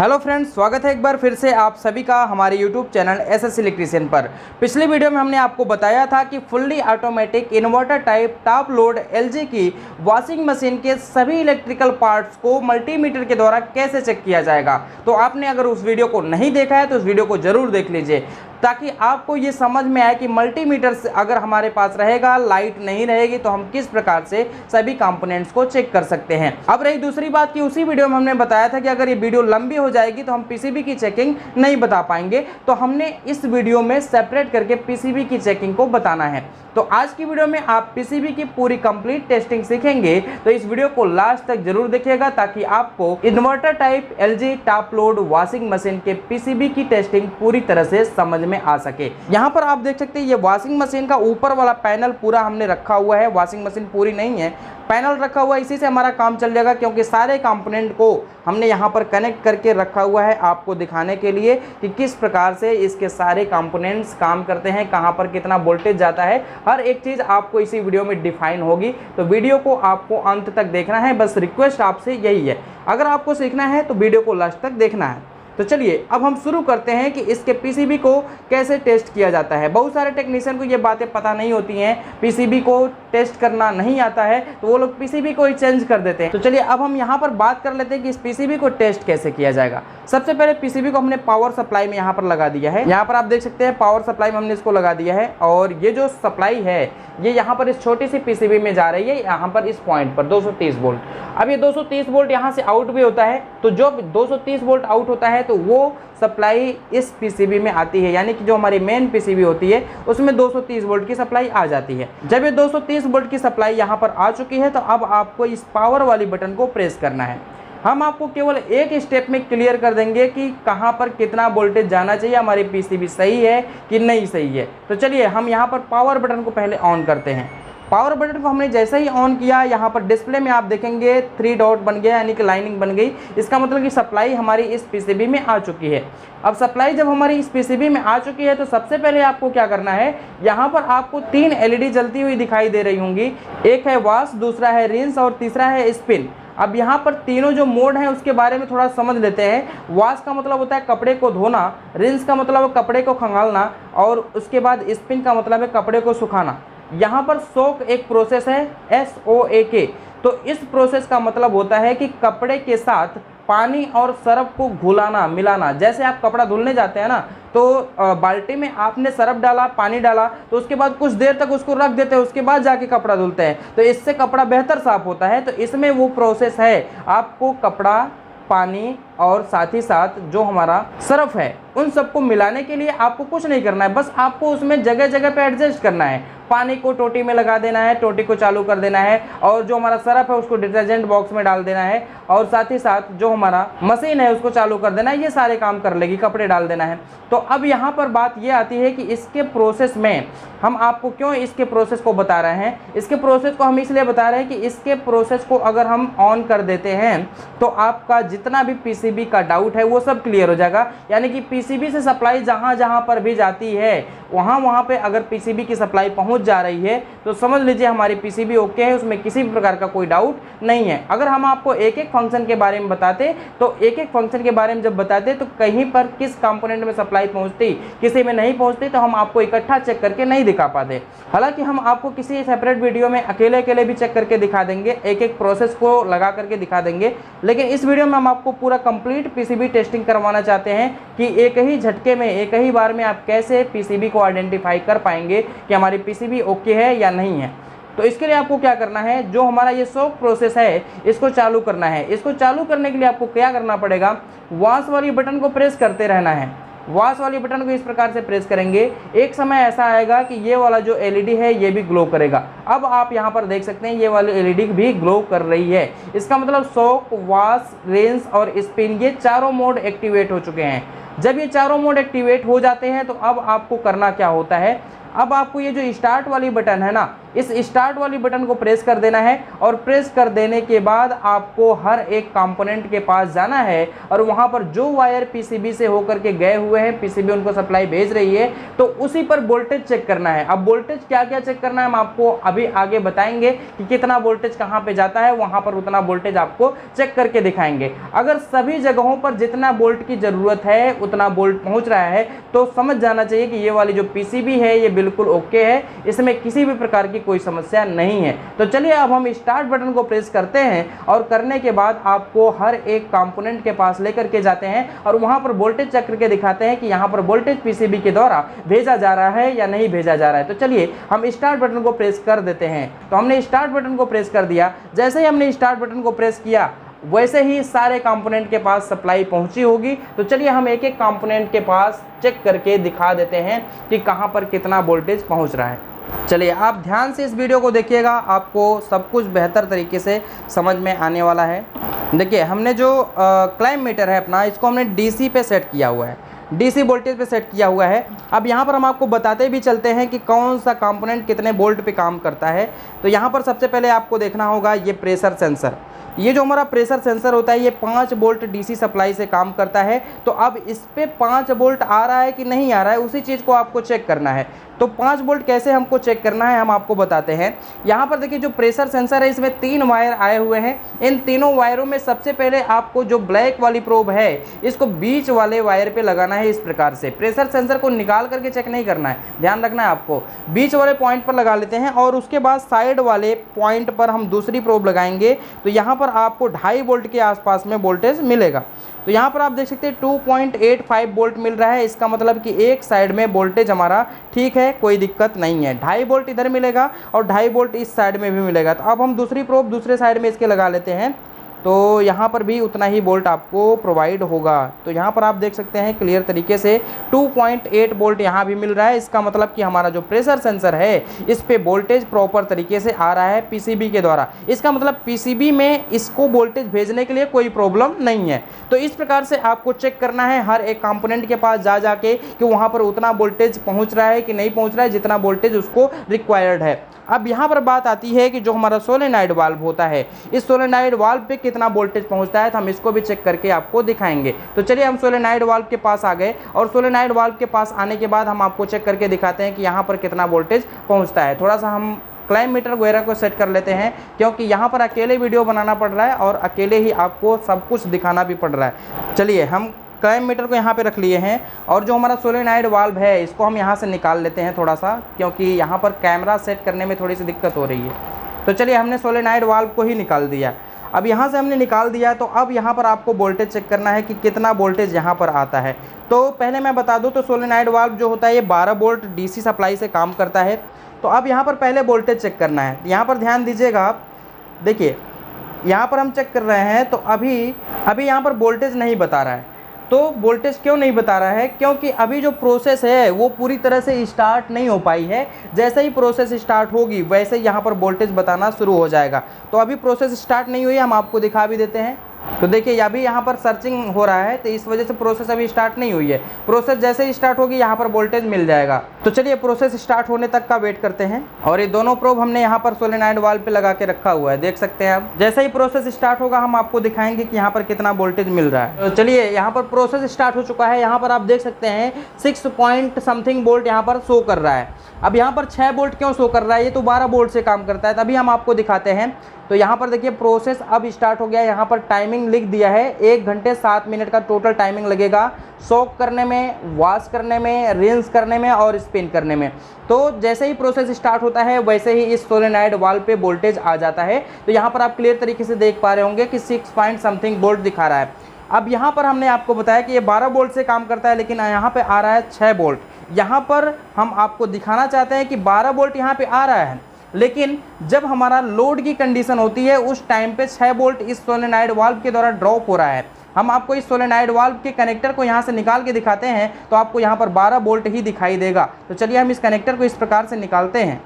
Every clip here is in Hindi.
हेलो फ्रेंड्स, स्वागत है एक बार फिर से आप सभी का हमारे यूट्यूब चैनल एसएस इलेक्ट्रीशियन पर। पिछले वीडियो में हमने आपको बताया था कि fully automatic inverter type top load LG की वॉशिंग मशीन के सभी इलेक्ट्रिकल पार्ट्स को मल्टीमीटर के द्वारा कैसे चेक किया जाएगा। तो आपने अगर उस वीडियो को नहीं देखा है तो उस वीडियो को ज़रूर देख लीजिए, ताकि आपको ये समझ में आए कि मल्टीमीटर से अगर हमारे पास रहेगा, लाइट नहीं रहेगी, तो हम किस प्रकार से सभी कंपोनेंट्स को चेक कर सकते हैं। अब रही दूसरी बात कि उसी वीडियो में हमने बताया था कि अगर ये वीडियो लंबी हो जाएगी तो हम पीसीबी की चेकिंग नहीं बता पाएंगे, तो हमने इस वीडियो में सेपरेट करके पीसीबी की चेकिंग को बताना है। तो आज की वीडियो में आप पीसीबी की पूरी कंप्लीट टेस्टिंग सीखेंगे, तो इस वीडियो को लास्ट तक जरूर देखिएगा, ताकि आपको inverter type LG top load washing machine के पीसीबी की टेस्टिंग पूरी तरह से समझ में आ सके। यहाँ पर आप देख सकते हैं ये वॉशिंग मशीन का ऊपर वाला पैनल पूरा हमने रखा हुआ है। वॉशिंग मशीन पूरी नहीं है, पैनल रखा हुआ है, इसी से हमारा काम चल जाएगा, क्योंकि सारे कंपोनेंट को हमने यहाँ पर कनेक्ट करके रखा हुआ है आपको दिखाने के लिए कि किस प्रकार से इसके सारे कंपोनेंट्स काम करते हैं, कहाँ पर कितना वोल्टेज जाता है। हर एक चीज़ आपको इसी वीडियो में डिफाइन होगी, तो वीडियो को आपको अंत तक देखना है। बस रिक्वेस्ट आपसे यही है, अगर आपको सीखना है तो वीडियो को लास्ट तक देखना है। तो चलिए अब हम शुरू करते हैं कि इसके पीसीबी को कैसे टेस्ट किया जाता है। बहुत सारे टेक्नीशियन को ये बातें पता नहीं होती हैं, पीसीबी को टेस्ट करना नहीं आता है, तो वो लोग पीसीबी को ही चेंज कर देते हैं। तो चलिए अब हम यहाँ पर बात कर लेते हैं कि इस पीसीबी को टेस्ट कैसे किया जाएगा। सबसे पहले पीसीबी को हमने पावर सप्लाई में यहाँ पर लगा दिया है। यहाँ पर आप देख सकते हैं पावर सप्लाई में हमने इसको लगा दिया है, और ये जो सप्लाई है ये यहाँ पर इस छोटी सी पीसीबी में जा रही है, यहाँ पर इस पॉइंट पर 230 वोल्ट। अब ये 230 वोल्ट यहाँ से आउट भी होता है, तो जो 230 वोल्ट आउट होता है तो वो सप्लाई इस पीसीबी में आती है, यानी कि जो हमारी मेन पीसीबी होती है उसमें 230 वोल्ट की सप्लाई आ जाती है। जब ये 230 वोल्ट की सप्लाई यहाँ पर आ चुकी है, तो अब आपको इस पावर वाली बटन को प्रेस करना है। हम आपको केवल एक स्टेप में क्लियर कर देंगे कि कहाँ पर कितना वोल्टेज जाना चाहिए, हमारी पीसीबी सही है कि नहीं सही है। तो चलिए हम यहाँ पर पावर बटन को पहले ऑन करते हैं। पावर बटन को हमने जैसे ही ऑन किया, यहाँ पर डिस्प्ले में आप देखेंगे 3 डॉट बन गया, यानी कि लाइनिंग बन गई। इसका मतलब कि सप्लाई हमारी इस पीसीबी में आ चुकी है। अब सप्लाई जब हमारी इस पीसीबी में आ चुकी है, तो सबसे पहले आपको क्या करना है, यहाँ पर आपको 3 एलईडी जलती हुई दिखाई दे रही होंगी। एक है वॉश, दूसरा है रिंस और तीसरा है स्पिन। अब यहाँ पर तीनों जो मोड हैं उसके बारे में थोड़ा समझ लेते हैं। वॉश का मतलब होता है कपड़े को धोना, रिंस का मतलब है कपड़े को खंगालना, और उसके बाद स्पिन का मतलब है कपड़े को सुखाना। यहाँ पर सोक एक प्रोसेस है, SOAK। तो इस प्रोसेस का मतलब होता है कि कपड़े के साथ पानी और सरफ को घुलाना, मिलाना। जैसे आप कपड़ा धुलने जाते हैं ना, तो बाल्टी में आपने सरफ डाला, पानी डाला, तो उसके बाद कुछ देर तक उसको रख देते हैं, उसके बाद जाके कपड़ा धुलते हैं, तो इससे कपड़ा बेहतर साफ होता है। तो इसमें वो प्रोसेस है, आपको कपड़ा, पानी और साथ ही साथ जो हमारा सरफ है उन सबको मिलाने के लिए आपको कुछ नहीं करना है, बस आपको उसमें जगह जगह पे एडजस्ट करना है। पानी को टोटी में लगा देना है, टोटी को चालू कर देना है, और जो हमारा सरफ है उसको डिटर्जेंट बॉक्स में डाल देना है, और साथ ही साथ जो हमारा मशीन है उसको चालू कर देना है। ये सारे काम कर लेगी, कपड़े डाल देना है। तो अब यहाँ पर बात ये आती है कि इसके प्रोसेस में हम आपको क्यों इसके प्रोसेस को बता रहे हैं। इसके प्रोसेस को हम इसलिए बता रहे हैं कि इसके प्रोसेस को अगर हम ऑन कर देते हैं तो आपका जितना भी पीसीबी का डाउट है वो सब क्लियर हो जाएगा। यानी कि पीसीबी से सप्लाई जहाँ जहाँ पर भी जाती है, वहाँ पे अगर पीसीबी की सप्लाई पहुँच जा रही है, तो समझ लीजिए हमारी पीसीबी ओके है, उसमें किसी भी प्रकार का कोई डाउट नहीं है। अगर हम आपको एक एक फंक्शन के बारे में बताते, तो एक एक फंक्शन के बारे में जब बताते तो कहीं पर किस कंपोनेंट में सप्लाई पहुंचती, किसी में नहीं पहुंचती, तो हम आपको इकट्ठा चेक करके नहीं दिखा पाते। हालांकि हम आपको किसी सेपरेट वीडियो में अकेले अकेले भी चेक करके दिखा देंगे, एक एक प्रोसेस को लगा करके दिखा देंगे, लेकिन इस वीडियो में हम आपको पूरा कंप्लीट पीसीबी टेस्टिंग करवाना चाहते हैं कि एक ही झटके में, एक ही बार में आप कैसे पीसीबी को आइडेंटिफाई कर पाएंगे कि हमारी पीसीबी ओके है या नहीं है। तो इसके लिए आपको क्या करना है, जो हमारा ये सोक प्रोसेस है इसको चालू करना है। इसको चालू करने के लिए आपको क्या करना पड़ेगा, वॉश वाली बटन को प्रेस करते रहना है। वॉश वाली बटन को इस प्रकार से प्रेस करेंगे, एक समय ऐसा आएगा कि ये वाला जो एलईडी है ये भी ग्लो करेगा। अब आप यहाँ पर देख सकते हैं ये वाली एलईडी भी ग्लो कर रही है। इसका मतलब सोक, वॉश, रिंस और स्पिन, ये चारों मोड एक्टिवेट हो चुके हैं। जब ये चारों मोड एक्टिवेट हो जाते हैं तो अब आपको करना क्या होता है, अब आपको ये जो स्टार्ट वाली बटन है ना, इस स्टार्ट वाली बटन को प्रेस कर देना है और प्रेस कर देने के बाद आपको हर एक कंपोनेंट के पास जाना है और वहां पर जो वायर पीसीबी से होकर के गए हुए हैं, पीसीबी उनको सप्लाई भेज रही है, तो उसी पर वोल्टेज चेक करना है। अब वोल्टेज क्या क्या चेक करना है हम आपको अभी आगे बताएंगे कि कितना वोल्टेज कहां पे जाता है, वहां पर उतना वोल्टेज आपको चेक करके दिखाएंगे। अगर सभी जगहों पर जितना वोल्ट की जरूरत है उतना वोल्ट पहुंच रहा है तो समझ जाना चाहिए कि ये वाली जो पीसीबी है ये बिल्कुल ओके है, इसमें किसी भी प्रकार की कोई समस्या नहीं है। तो चलिए अब हम स्टार्ट बटन को प्रेस करते हैं और करने के बाद आपको हर एक कंपोनेंट के पास लेकर के जाते हैं और वहां पर वोल्टेज चेक करके दिखाते हैं कि यहां पर वोल्टेज पीसीबी के द्वारा भेजा जा रहा है या नहीं भेजा जा रहा है। तो चलिए हम स्टार्ट बटन को प्रेस कर देते हैं। तो हमने स्टार्ट बटन को प्रेस कर दिया। जैसे ही हमने स्टार्ट बटन को प्रेस किया वैसे ही सारे कंपोनेंट के पास सप्लाई पहुंची होगी। तो चलिए हम एक एक कंपोनेंट के पास चेक करके दिखा देते हैं कि कहां पर कितना वोल्टेज पहुंच रहा है। चलिए आप ध्यान से इस वीडियो को देखिएगा, आपको सब कुछ बेहतर तरीके से समझ में आने वाला है। देखिए हमने जो क्लाइम मीटर है अपना, इसको हमने डीसी पे सेट किया हुआ है, डीसी वोल्टेज पे सेट किया हुआ है। अब यहाँ पर हम आपको बताते भी चलते हैं कि कौन सा कंपोनेंट कितने वोल्ट पे काम करता है। तो यहाँ पर सबसे पहले आपको देखना होगा ये प्रेशर सेंसर। ये जो हमारा प्रेशर सेंसर होता है ये 5 वोल्ट डीसी सप्लाई से काम करता है। तो अब इस पे 5 वोल्ट आ रहा है कि नहीं आ रहा है उसी चीज़ को आपको चेक करना है। तो 5 वोल्ट कैसे हमको चेक करना है हम आपको बताते हैं। यहाँ पर देखिए जो प्रेशर सेंसर है इसमें 3 वायर आए हुए हैं। इन तीनों वायरों में सबसे पहले आपको जो ब्लैक वाली प्रोब है इसको बीच वाले वायर पे लगाना है। इस प्रकार से प्रेशर सेंसर को निकाल करके चेक नहीं करना है, ध्यान रखना है आपको। बीच वाले पॉइंट पर लगा लेते हैं और उसके बाद साइड वाले पॉइंट पर हम दूसरी प्रोब लगाएंगे। तो यहाँ पर आपको 2.5 वोल्ट के आसपास में वोल्टेज मिलेगा। तो यहाँ पर आप देख सकते हैं 2.85 वोल्ट मिल रहा है। इसका मतलब कि एक साइड में वोल्टेज हमारा ठीक है, कोई दिक्कत नहीं है। 2.5 वोल्ट इधर मिलेगा और 2.5 वोल्ट इस साइड में भी मिलेगा। तो अब हम दूसरी प्रोब दूसरे साइड में इसके लगा लेते हैं। तो यहाँ पर भी उतना ही वोल्ट आपको प्रोवाइड होगा। तो यहाँ पर आप देख सकते हैं क्लियर तरीके से 2.8 वोल्ट यहाँ भी मिल रहा है। इसका मतलब कि हमारा जो प्रेशर सेंसर है इस पे वोल्टेज प्रॉपर तरीके से आ रहा है पीसीबी के द्वारा। इसका मतलब पीसीबी में इसको वोल्टेज भेजने के लिए कोई प्रॉब्लम नहीं है। तो इस प्रकार से आपको चेक करना है हर एक कंपोनेंट के पास जा जाके कि वहाँ पर उतना वोल्टेज पहुँच रहा है कि नहीं पहुँच रहा है जितना वोल्टेज उसको रिक्वायर्ड है। अब यहाँ पर बात आती है कि जो हमारा सोलेनॉइड वाल्व होता है इस सोलेनॉइड वाल्व पे कितना वोल्टेज पहुँचता है, तो हम इसको भी चेक करके आपको दिखाएंगे। तो चलिए हम सोलेनॉइड वाल्व के पास आ गए और सोलेनॉइड वाल्व के पास आने के बाद हम आपको चेक करके दिखाते हैं कि यहाँ पर कितना वोल्टेज पहुँचता है। थोड़ा सा हम क्लाइम मीटर वगैरह को सेट कर लेते हैं क्योंकि यहाँ पर अकेले वीडियो बनाना पड़ रहा है और अकेले ही आपको सब कुछ दिखाना भी पड़ रहा है। चलिए हम क्लाइम मीटर को यहाँ पे रख लिए हैं और जो हमारा सोलेनॉइड वाल्व है इसको हम यहाँ से निकाल लेते हैं थोड़ा सा, क्योंकि यहाँ पर कैमरा सेट करने में थोड़ी सी दिक्कत हो रही है। तो चलिए हमने सोलेनॉइड वाल्व को ही निकाल दिया। अब यहाँ से हमने निकाल दिया तो अब यहाँ पर आपको वोल्टेज चेक करना है कि कितना वोल्टेज यहाँ पर आता है। तो पहले मैं बता दूँ तो सोलेनॉइड वाल्व जो होता है ये 12 वोल्ट डीसी सप्लाई से काम करता है। तो अब यहाँ पर पहले वोल्टेज चेक करना है। यहाँ पर ध्यान दीजिएगा आप, देखिए यहाँ पर हम चेक कर रहे हैं तो अभी यहाँ पर वोल्टेज नहीं बता रहा है। तो वोल्टेज क्यों नहीं बता रहा है, क्योंकि अभी जो प्रोसेस है वो पूरी तरह से स्टार्ट नहीं हो पाई है। जैसे ही प्रोसेस स्टार्ट होगी वैसे ही यहाँ पर वोल्टेज बताना शुरू हो जाएगा। तो अभी प्रोसेस स्टार्ट नहीं हुई, हम आपको दिखा भी देते हैं। तो देखिए अभी यहाँ पर सर्चिंग हो रहा है तो इस वजह से प्रोसेस अभी स्टार्ट नहीं हुई है। प्रोसेस जैसे ही स्टार्ट होगी यहाँ पर वोल्टेज मिल जाएगा। तो चलिए प्रोसेस स्टार्ट होने तक का वेट करते हैं। और ये दोनों प्रोब हमने यहाँ पर सोलेनॉइड वाल्व पे लगा के रखा हुआ है, देख सकते हैं आप। जैसे ही प्रोसेस स्टार्ट होगा हम आपको दिखाएंगे कि यहाँ पर कितना वोल्टेज मिल रहा है। तो चलिए यहाँ पर प्रोसेस स्टार्ट हो चुका है। यहाँ पर आप देख सकते हैं 6 पॉइंट समथिंग वोल्ट यहाँ पर शो कर रहा है। अब यहाँ पर 6 वोल्ट क्यों शो कर रहा है, ये तो 12 वोल्ट से काम करता है, तभी हम आपको दिखाते हैं। तो यहाँ पर देखिए प्रोसेस अब स्टार्ट हो गया। यहाँ पर टाइमिंग लिख दिया है 1 घंटे 7 मिनट का टोटल टाइमिंग लगेगा सोक करने में, वॉश करने में, रिंस करने में और स्पिन करने में। तो जैसे ही प्रोसेस स्टार्ट होता है वैसे ही इस सोलेनॉइड वाल्व पे वोल्टेज आ जाता है। तो यहाँ पर आप क्लियर तरीके से देख पा रहे होंगे कि 6 पॉइंट समथिंग वोल्ट दिखा रहा है। अब यहाँ पर हमने आपको बताया कि ये 12 वोल्ट से काम करता है, लेकिन यहाँ पे आ रहा है 6 वोल्ट। यहाँ पर हम आपको दिखाना चाहते हैं कि 12 वोल्ट यहाँ पे आ रहा है, लेकिन जब हमारा लोड की कंडीशन होती है उस टाइम पे 6 वोल्ट इस सोलेनॉइड वाल्व के द्वारा ड्रॉप हो रहा है। हम आपको इस सोलेनॉइड वाल्व के कनेक्टर को यहाँ से निकाल के दिखाते हैं तो आपको यहाँ पर 12 वोल्ट ही दिखाई देगा। तो चलिए हम इस कनेक्टर को इस प्रकार से निकालते हैं।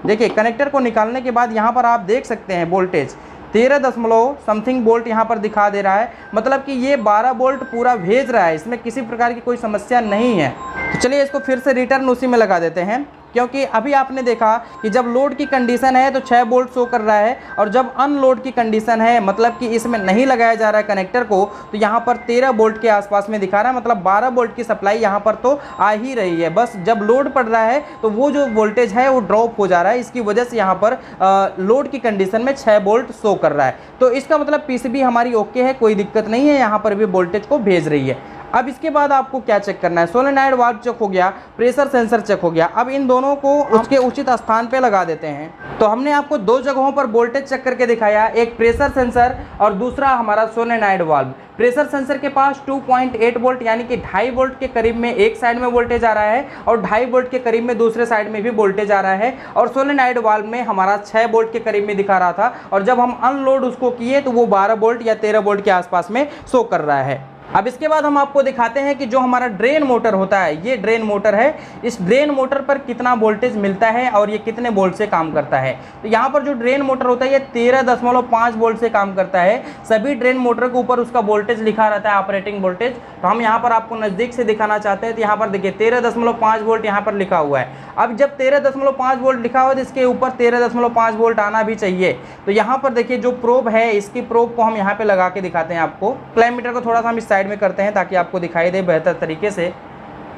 देखिए कनेक्टर को निकालने के बाद यहाँ पर आप देख सकते हैं वोल्टेज 13 समथिंग वोल्ट यहाँ पर दिखा दे रहा है। मतलब कि ये 12 वोल्ट पूरा भेज रहा है, इसमें किसी प्रकार की कोई समस्या नहीं है। तो चलिए इसको फिर से रिटर्न उसी में लगा देते हैं। क्योंकि अभी आपने देखा कि जब लोड की कंडीशन है तो 6 वोल्ट शो कर रहा है, और जब अनलोड की कंडीशन है मतलब कि इसमें नहीं लगाया जा रहा है कनेक्टर को, तो यहाँ पर 13 वोल्ट के आसपास में दिखा रहा है, मतलब 12 वोल्ट की सप्लाई यहाँ पर तो आ ही रही है। बस जब लोड पड़ रहा है तो वो जो वोल्टेज है वो ड्रॉप हो जा रहा है, इसकी वजह से यहाँ पर लोड की कंडीशन में 6 वोल्ट शो कर रहा है। तो इसका मतलब पीसीबी हमारी ओके है, कोई दिक्कत नहीं है, यहाँ पर भी वोल्टेज को भेज रही है। अब इसके बाद आपको क्या चेक करना है, सोलेनॉइड वाल्व चेक हो गया, प्रेशर सेंसर चेक हो गया। अब इन दोनों को उसके उचित स्थान पे लगा देते हैं। तो हमने आपको 2 जगहों पर वोल्टेज चेक करके दिखाया, एक प्रेशर सेंसर और दूसरा हमारा सोलेनॉइड वाल्व। प्रेशर सेंसर के पास 2.8 वोल्ट यानी कि 2.5 वोल्ट के करीब में एक साइड में वोल्टेज आ रहा है और 2.5 वोल्ट के करीब में दूसरे साइड में भी वोल्टेज आ रहा है, और सोलेनॉइड वाल्व में हमारा 6 वोल्ट के करीब में दिखा रहा था, और जब हम अनलोड उसको किए तो वो 12 वोल्ट या 13 वोल्ट के आसपास में शो कर रहा है। अब इसके बाद हम आपको दिखाते हैं कि जो हमारा ड्रेन मोटर होता है, ये ड्रेन मोटर है, इस ड्रेन मोटर पर कितना वोल्टेज मिलता है और ये कितने वोल्ट से काम करता है। तो यहाँ पर जो ड्रेन मोटर होता है ये 13.5 वोल्ट से काम करता है। सभी ड्रेन मोटर के ऊपर उसका वोल्टेज लिखा रहता है, ऑपरेटिंग वोल्टेज। तो हम यहाँ पर आपको नज़दीक से दिखाना चाहते हैं, तो यहाँ पर देखिए 13.5 वोल्ट यहाँ पर लिखा हुआ है। अब जब 13.5 वोल्ट लिखा हुआ है तो इसके ऊपर 13.5 वोल्ट आना भी चाहिए। तो यहाँ पर देखिए जो प्रोब है, इसकी प्रोब को हम यहाँ पे लगा के दिखाते हैं आपको। क्लैमीटर को थोड़ा सा हम इस साइड में करते हैं ताकि आपको दिखाई दे बेहतर तरीके से।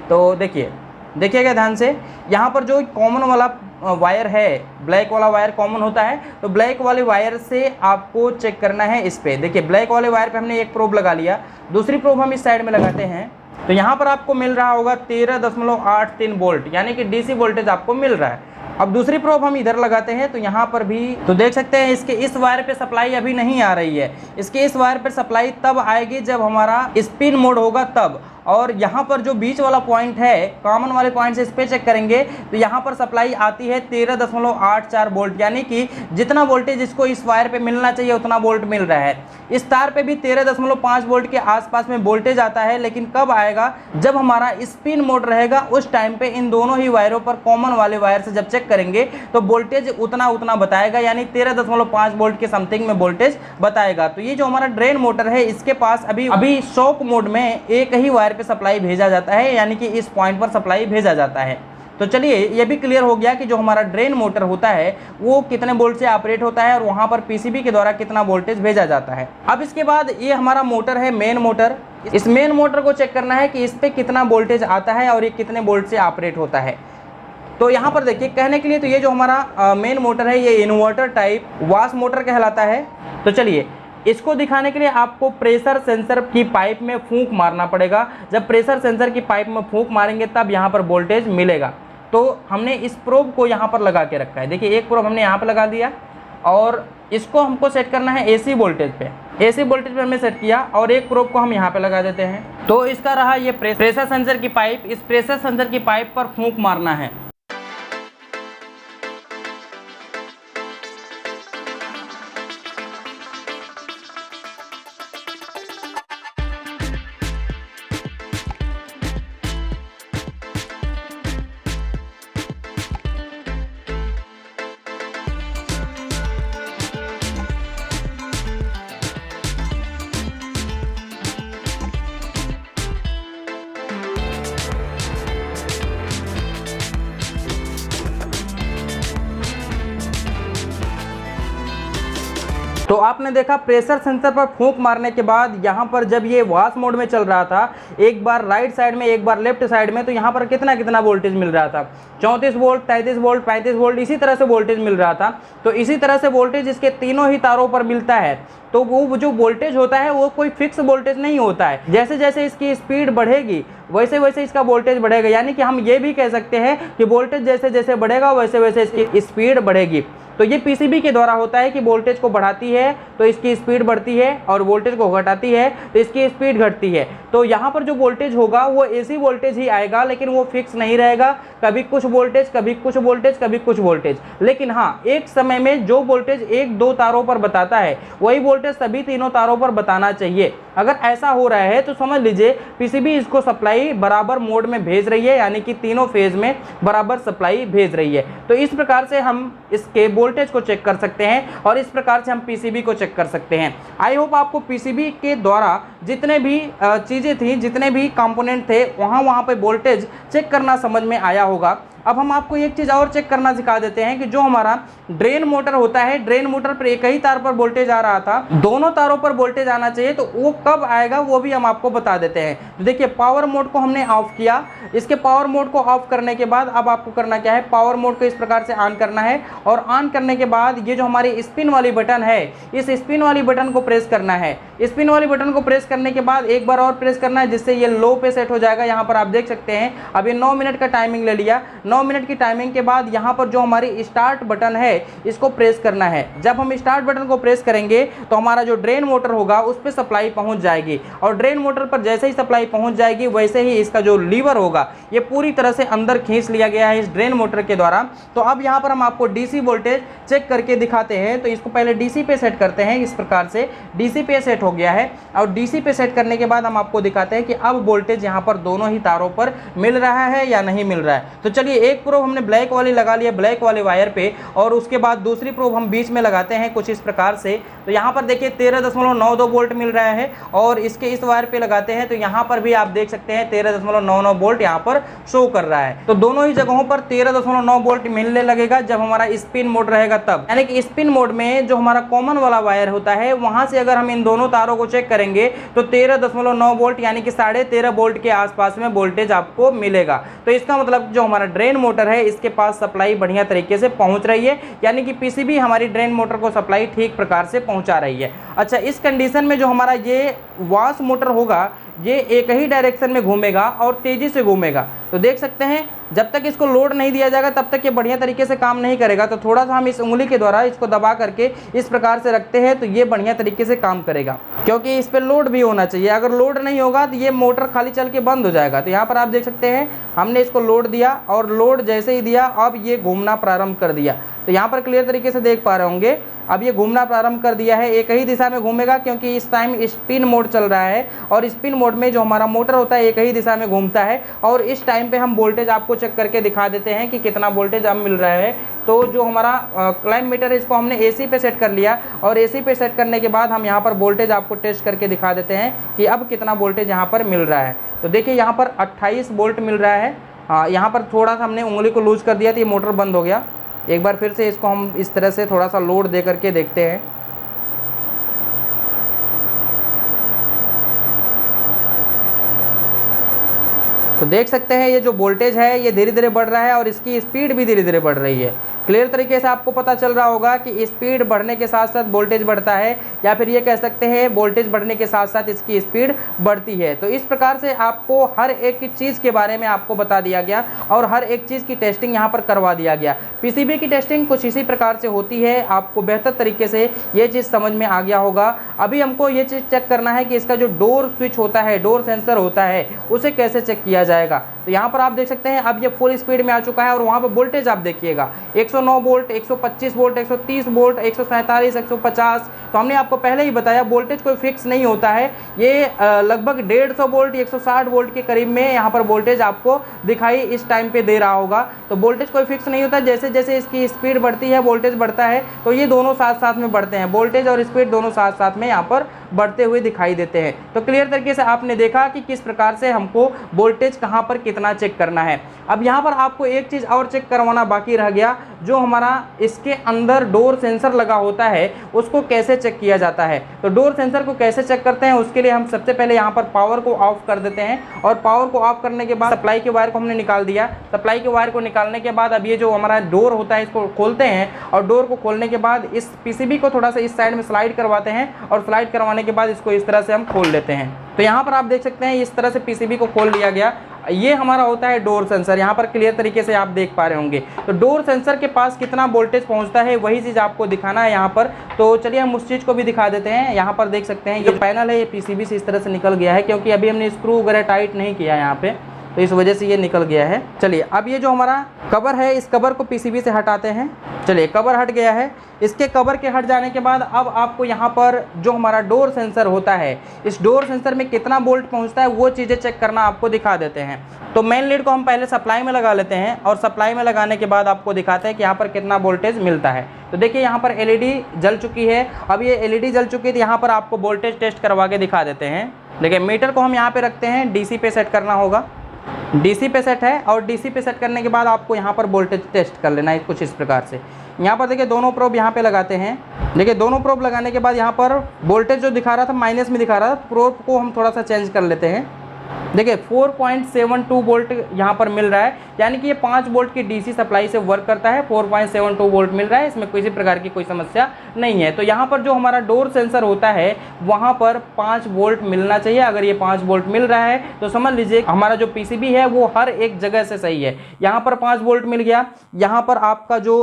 तो देखिएगा ध्यान से, यहाँ पर जो कॉमन वाला वायर है, ब्लैक वाला वायर कॉमन होता है, तो ब्लैक वाले वायर से आपको चेक करना है इस पे। देखिए ब्लैक वाले वायर पे हमने एक प्रोब लगा लिया, दूसरी प्रोब हम इस साइड में लगाते हैं, तो यहाँ पर आपको मिल रहा होगा 13.83 वोल्ट यानी कि डीसी वोल्टेज आपको मिल रहा है। अब दूसरी प्रोब हम इधर लगाते हैं, तो यहाँ पर भी तो देख सकते हैं इसके इस वायर पे सप्लाई अभी नहीं आ रही है। इसके इस वायर पे सप्लाई तब आएगी जब हमारा स्पिन मोड होगा तब। और यहाँ पर जो बीच वाला पॉइंट है, कॉमन वाले पॉइंट से इस पे चेक करेंगे तो यहाँ पर सप्लाई आती है 13.84 वोल्ट, यानी कि जितना वोल्टेज इसको इस वायर पे मिलना चाहिए उतना वोल्ट मिल रहा है। इस तार पे भी 13.5 वोल्ट के आसपास में वोल्टेज आता है, लेकिन कब आएगा, जब हमारा स्पिन मोड रहेगा उस टाइम पे इन दोनों ही वायरों पर कॉमन वाले वायर से जब चेक करेंगे तो वोल्टेज उतना बताएगा, यानी 13.5 वोल्ट के समथिंग में वोल्टेज बताएगा। तो ये जो हमारा ड्रेन मोटर है इसके पास अभी शॉक मोड में एक ही वायर पे सप्लाई भेजा जाता है, यानी कि इस पॉइंट पर सप्लाई भेजा जाता है। तो चलिए ये भी क्लियर हो गया कि जो हमारा ड्रेन मोटर होता है वो कितने वोल्ट से ऑपरेट होता है और वहां पर पीसीबी के द्वारा कितना वोल्टेज भेजा जाता है। अब इसके बाद ये हमारा मोटर है मेन मोटर। इस मेन मोटर को चेक करना है कि इस पे कितना वोल्टेज आता है और ये कितने वोल्ट से ऑपरेट होता है। तो यहाँ पर देखिए कहने के लिए, तो ये जो हमारा मेन मोटर है ये इन्वर्टर टाइप वाश मोटर कहलाता है। तो चलिए इसको दिखाने के लिए आपको प्रेशर सेंसर की पाइप में फूंक मारना पड़ेगा। जब प्रेशर सेंसर की पाइप में फूंक मारेंगे तब यहाँ पर वोल्टेज मिलेगा। तो हमने इस प्रोब को यहाँ पर लगा के रखा है। देखिए एक प्रोब हमने यहाँ पर लगा दिया और इसको हमको सेट करना है एसी वोल्टेज पे। एसी वोल्टेज पे हमने सेट किया और एक प्रोब को हम यहाँ पे लगा देते हैं। तो इसका रहा ये प्रेशर सेंसर की पाइप। इस प्रेशर सेंसर की पाइप पर फूंक मारना है। तो आपने देखा प्रेशर सेंसर पर फूंक मारने के बाद यहाँ पर जब ये वॉश मोड में चल रहा था, एक बार राइट साइड में एक बार लेफ्ट साइड में, तो यहाँ पर कितना वोल्टेज मिल रहा था, 34 वोल्ट, 33 वोल्ट, 35 वोल्ट, इसी तरह से वोल्टेज मिल रहा था। तो इसी तरह से वोल्टेज इसके तीनों ही तारों पर मिलता है। तो वो जो वोल्टेज होता है वो कोई फिक्स वोल्टेज नहीं होता है। जैसे जैसे इसकी स्पीड बढ़ेगी वैसे वैसे इसका वोल्टेज बढ़ेगा, यानी कि हम ये भी कह सकते हैं कि वोल्टेज जैसे जैसे बढ़ेगा वैसे वैसे इसकी स्पीड बढ़ेगी। तो ये पीसीबी के द्वारा होता है कि वोल्टेज को बढ़ाती है तो इसकी स्पीड बढ़ती है और वोल्टेज को घटाती है तो इसकी स्पीड घटती है। तो यहाँ पर जो वोल्टेज होगा वो एसी वोल्टेज ही आएगा, लेकिन वो फिक्स नहीं रहेगा, कभी कुछ वोल्टेज, कभी कुछ वोल्टेज, कभी कुछ वोल्टेज। लेकिन हाँ, एक समय में जो वोल्टेज एक दो तारों पर बताता है वही वोल्टेज सभी तीनों तारों पर बताना चाहिए। अगर ऐसा हो रहा है तो समझ लीजिए पीसीबी इसको सप्लाई बराबर मोड में भेज रही है, यानी कि तीनों फेज में बराबर सप्लाई भेज रही है। तो इस प्रकार से हम इसके वोल्टेज को चेक कर सकते हैं और इस प्रकार से हम पीसीबी को चेक कर सकते हैं। आई होप आपको पीसीबी के द्वारा जितने भी चीज़ें थी, जितने भी कंपोनेंट थे, वहाँ पे वोल्टेज चेक करना समझ में आया होगा। अब हम आपको एक चीज़ और चेक करना सिखा देते हैं कि जो हमारा ड्रेन मोटर होता है, ड्रेन मोटर पर एक ही तार पर वोल्टेज आ रहा था, दोनों तारों पर वोल्टेज आना चाहिए, तो वो कब आएगा वो भी हम आपको बता देते हैं। तो देखिए पावर मोड को हमने ऑफ किया, इसके पावर मोड को ऑफ करने के बाद अब आपको करना क्या है, पावर मोड को इस प्रकार से ऑन करना है और ऑन करने के बाद ये जो हमारी स्पिन वाली बटन है, इस स्पिन वाली बटन को प्रेस करना है। स्पिन वाली बटन को प्रेस करने के बाद एक बार और प्रेस करना है, जिससे ये लो पे सेट हो जाएगा। यहाँ पर आप देख सकते हैं अभी 9 मिनट का टाइमिंग ले लिया। 9 मिनट की टाइमिंग के बाद यहाँ पर जो हमारी स्टार्ट बटन है इसको प्रेस करना है। जब हम स्टार्ट बटन को प्रेस करेंगे तो हमारा जो ड्रेन मोटर होगा उस पर सप्लाई पहुंच जाएगी, और ड्रेन मोटर पर जैसे ही सप्लाई पहुंच जाएगी वैसे ही इसका जो लीवर होगा ये पूरी तरह से अंदर खींच लिया गया है इस ड्रेन मोटर के द्वारा। तो अब यहाँ पर हम आपको डीसी वोल्टेज चेक करके दिखाते हैं। तो इसको पहले डीसी पे सेट करते हैं, इस प्रकार से डीसी पे सेट हो गया है, और डीसी पे सेट करने के बाद हम आपको दिखाते हैं कि अब वोल्टेज यहाँ पर दोनों ही तारों पर मिल रहा है या नहीं मिल रहा है। तो चलिए एक प्रोब हमने ब्लैक वाली लगा लिया ब्लैक वाले वायर पे, और उसके बाद दूसरी प्रोब हम बीच में लगाते हैं कुछ इस प्रकार से। तो यहाँ पर देखिए 13.92 वोल्ट मिल रहा है, और इसके इस वायर पे लगाते हैं तो यहाँ पर भी आप देख सकते हैं 13.99 वोल्ट यहाँ पर शो कर रहा है। तो दोनों ही जगहों पर 13.9 वोल्ट मिलने लगेगा जब हमारा स्पिन मोड रहेगा तब, यानी कि स्पिन मोड में जो हमारा कॉमन वाला वायर होता है वहां से अगर हम इन दोनों तारों को चेक करेंगे तो 13.9 वोल्ट यानी कि 13.5 वोल्ट के आसपास में वोल्टेज आपको मिलेगा। तो इसका मतलब जो हमारा ड्रेन मोटर है इसके पास सप्लाई बढ़िया तरीके से पहुंच रही है, यानी कि पीसीबी हमारी ड्रेन मोटर को सप्लाई ठीक प्रकार से पहुंचा रही है। अच्छा, इस कंडीशन में जो हमारा ये वॉश मोटर होगा ये एक ही डायरेक्शन में घूमेगा और तेजी से घूमेगा। तो देख सकते हैं जब तक इसको लोड नहीं दिया जाएगा तब तक ये बढ़िया तरीके से काम नहीं करेगा। तो थोड़ा सा हम इस उंगली के द्वारा इसको दबा करके इस प्रकार से रखते हैं तो ये बढ़िया तरीके से काम करेगा, क्योंकि इस पर लोड भी होना चाहिए। अगर लोड नहीं होगा तो ये मोटर खाली चल के बंद हो जाएगा। तो यहाँ पर आप देख सकते हैं हमने इसको लोड दिया, और लोड जैसे ही दिया अब ये घूमना प्रारंभ कर दिया। तो यहाँ पर क्लियर तरीके से देख पा रहे होंगे अब ये घूमना प्रारंभ कर दिया है, एक ही दिशा में घूमेगा क्योंकि इस टाइम स्पिन मोड चल रहा है, और स्पिन मोड में जो हमारा मोटर होता है एक ही दिशा में घूमता है। और इस टाइम पे हम वोल्टेज आपको चेक करके दिखा देते हैं कि कितना वोल्टेज अब मिल रहा है। तो जो हमारा क्लाइम मीटर है इसको हमने एसी पे सेट कर लिया, और एसी पे सेट करने के बाद हम यहाँ पर वोल्टेज आपको टेस्ट करके दिखा देते हैं कि अब कितना वोल्टेज यहाँ पर मिल रहा है। तो देखिए यहाँ पर 28 वोल्ट मिल रहा है। यहाँ पर थोड़ा सा हमने उंगली को लूज कर दिया तो ये मोटर बंद हो गया। एक बार फिर से इसको हम इस तरह से थोड़ा सा लोड दे करके देखते हैं। तो देख सकते हैं ये जो वोल्टेज है ये धीरे धीरे बढ़ रहा है, और इसकी स्पीड भी धीरे धीरे बढ़ रही है। क्लियर तरीके से आपको पता चल रहा होगा कि स्पीड बढ़ने के साथ साथ वोल्टेज बढ़ता है, या फिर ये कह सकते हैं वोल्टेज बढ़ने के साथ साथ इसकी स्पीड बढ़ती है। तो इस प्रकार से आपको हर एक चीज़ के बारे में आपको बता दिया गया, और हर एक चीज़ की टेस्टिंग यहाँ पर करवा दिया गया। पीसीबी की टेस्टिंग कुछ इसी प्रकार से होती है। आपको बेहतर तरीके से ये चीज़ समझ में आ गया होगा। अभी हमको ये चीज़ चेक करना है कि इसका जो डोर स्विच होता है, डोर सेंसर होता है, उसे कैसे चेक किया जाएगा। तो यहाँ पर आप देख सकते हैं अब ये फुल स्पीड में आ चुका है, और वहाँ पर वोल्टेज आप देखिएगा 109 वोल्ट, 125 वोल्ट, 130 वोल्ट, 147, 150। तो हमने आपको पहले ही बताया वोल्टेज कोई फिक्स नहीं होता है। ये लगभग 150 वोल्ट, 160 वोल्ट के करीब में यहाँ पर वोल्टेज आपको दिखाई इस टाइम पे दे रहा होगा। तो वोल्टेज कोई फिक्स नहीं होता, जैसे जैसे इसकी स्पीड बढ़ती है वोल्टेज बढ़ता है। तो ये दोनों साथ साथ में बढ़ते हैं, वोल्टेज और स्पीड दोनों साथ साथ में यहाँ पर बढ़ते हुए दिखाई देते हैं। तो क्लियर तरीके से आपने देखा कि किस प्रकार से हमको वोल्टेज कहाँ पर कितना चेक करना है। अब यहाँ पर आपको एक चीज़ और चेक करवाना बाकी रह गया, जो हमारा इसके अंदर डोर सेंसर लगा होता है उसको कैसे चेक किया जाता है। तो डोर सेंसर को कैसे चेक करते हैं उसके लिए हम सबसे पहले यहाँ पर पावर को ऑफ कर देते हैं, और पावर को ऑफ करने के बाद सप्लाई के वायर को हमने निकाल दिया। सप्लाई के वायर को निकालने के बाद अब ये जो हमारा डोर होता है इसको खोलते हैं, और डोर को खोलने के बाद इस पीसीबी को थोड़ा सा इस साइड में स्लाइड करवाते हैं, और स्लाइड करवाने के बाद इसको इस तरह से हम खोल लेते हैं। तो यहाँ पर आप देख सकते हैं इस तरह से पीसीबी को खोल लिया गया। ये हमारा होता है डोर सेंसर, यहाँ पर क्लियर तरीके से आप देख पा रहे होंगे। तो डोर सेंसर के पास कितना वोल्टेज पहुँचता है वही चीज़ आपको दिखाना है यहाँ पर। तो चलिए हम उस चीज़ को भी दिखा देते हैं। यहाँ पर देख सकते हैं ये पैनल है, ये पीसीबी से इस तरह से निकल गया है, क्योंकि अभी हमने स्क्रू वगैरह टाइट नहीं किया यहाँ पे, तो इस वजह से ये निकल गया है। चलिए अब ये जो हमारा कवर है इस कवर को पीसीबी से हटाते हैं। चलिए कवर हट गया है। इसके कवर के हट जाने के बाद अब आपको यहाँ पर जो हमारा डोर सेंसर होता है, इस डोर सेंसर में कितना वोल्ट पहुँचता है वो चीज़ें चेक करना आपको दिखा देते हैं। तो मेन लीड को हम पहले सप्लाई में लगा लेते हैं, और सप्लाई में लगाने के बाद आपको दिखाते हैं कि यहाँ पर कितना वोल्टेज मिलता है। तो देखिए यहाँ पर एलईडी जल चुकी है। अब ये एलईडी जल चुकी है तो यहाँ पर आपको वोल्टेज टेस्ट करवा के दिखा देते हैं। देखिए मीटर को हम यहाँ पे रखते हैं, डीसी पे सेट करना होगा। डीसी पे सेट है और डीसी पे सेट करने के बाद आपको यहाँ पर वोल्टेज टेस्ट कर लेना है कुछ इस प्रकार से। यहाँ पर देखिए दोनों प्रोब यहाँ पे लगाते हैं। देखिए दोनों प्रोब लगाने के बाद यहाँ पर वोल्टेज जो दिखा रहा था माइनस में दिखा रहा था, प्रोब को हम थोड़ा सा चेंज कर लेते हैं। देखिए 4.72 वोल्ट यहाँ पर मिल रहा है, यानी कि ये 5 वोल्ट की डीसी सप्लाई से वर्क करता है। 4.72 वोल्ट मिल रहा है, इसमें किसी प्रकार की कोई समस्या नहीं है। तो यहाँ पर जो हमारा डोर सेंसर होता है वहाँ पर 5 वोल्ट मिलना चाहिए। अगर ये 5 वोल्ट मिल रहा है तो समझ लीजिए हमारा जो पीसीबी है वो हर एक जगह से सही है। यहाँ पर 5 वोल्ट मिल गया। यहाँ पर आपका जो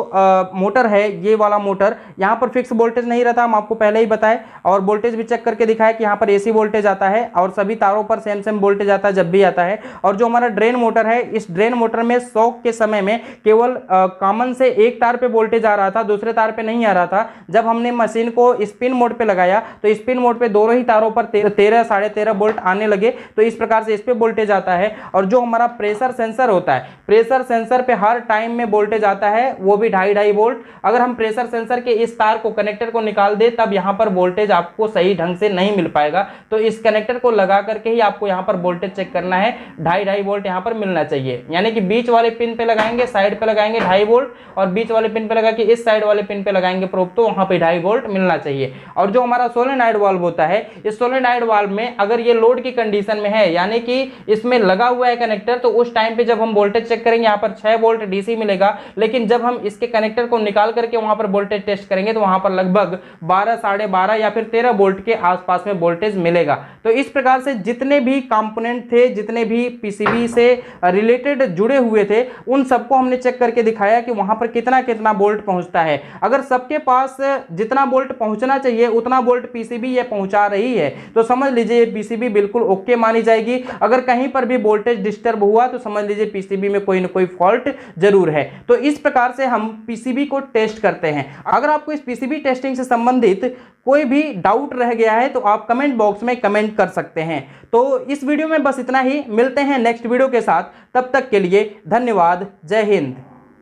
मोटर है, ये वाला मोटर, यहाँ पर फिक्स वोल्टेज नहीं रहता, हम आपको पहले ही बताए, और वोल्टेज भी चेक करके दिखाया कि यहाँ पर एसी वोल्टेज आता है और सभी तारों पर सेम सेम वोल्टेज आता है जब भी आता है। और जो हमारा ड्रेन मोटर है, इस ड्रेन मोटर में शॉक के समय में केवल कॉमन से एक तार पे वोल्टेज आ रहा था, दूसरे तार पे नहीं आ रहा था। जब हमने मशीन को स्पिन मोड पे लगाया तो स्पिन मोड पे दोनों ही तारों पर 13 साढ़े 13 वोल्ट आने लगे। तो इस प्रकार से इस पे वोल्टेज आता है। और जो हमारा प्रेशर सेंसर होता है, प्रेशर सेंसर पे हर टाइम में वोल्टेज आता है, वो भी 2.5 वोल्ट। अगर हम प्रेशर सेंसर के इस तार को, कनेक्टर को निकाल दे तब यहाँ पर वोल्टेज आपको सही ढंग से नहीं मिल पाएगा। तो इस कनेक्टर को लगा करके ही आपको यहाँ पर वोल्टेज चेक करना है। 2.5 वोल्ट यहाँ पर मिलना चाहिए, यानी कि बीच वाले पिन पे लगाएंगे, साइड पे लगाएंगे 2.5 वोल्ट, और बीच वाले पिन पे लगा के इस साइड वाले पिन पे लगाएंगे प्रोब, तो वहां पे 2.5 वोल्ट मिलना चाहिए। और जो हमारा सोलेनॉइड वाल्व होता है, इस सोलेनॉइड वाल्व में अगर ये लोड की कंडीशन में है, यानी कि इसमें लगा हुआ है कनेक्टर, तो उस टाइम पे जब हम वोल्टेज चेक करेंगे यहाँ पर 6 वोल्ट डीसी मिलेगा। लेकिन जब हम इसके कनेक्टर को निकाल करके वहां पर वोल्टेज टेस्ट करेंगे तो वहां पर लगभग 12, साढ़े 12 या फिर 13 वोल्ट के आसपास में वोल्टेज मिलेगा। तो इस प्रकार से जितने भी कंपोनेंट थे, जितने भी पीसीबी से रिलेटेड जुड़े हुए थे, उन सबको हमने चेक करके दिखाया कि वहां पर कितना कितना वोल्ट पहुंचता है। अगर सबके पास जितना वोल्ट पहुंचना चाहिए उतना वोल्ट पीसीबी ये पहुंचा रही है तो समझ लीजिए पीसीबी बिल्कुल ओके मानी जाएगी। अगर कहीं पर भी वोल्टेज डिस्टर्ब हुआ तो समझ लीजिए पीसीबी में कोई ना कोई फॉल्ट जरूर है। तो इस प्रकार से हम पीसीबी को टेस्ट करते हैं। अगर आपको इस पीसीबी टेस्टिंग से संबंधित कोई भी डाउट रह गया है तो आप कमेंट बॉक्स में कमेंट कर सकते हैं। तो इस वीडियो में बस इतना ही, मिलते हैं नेक्स्ट वीडियो के साथ, तब तक के लिए धन्यवाद। जय हिंद।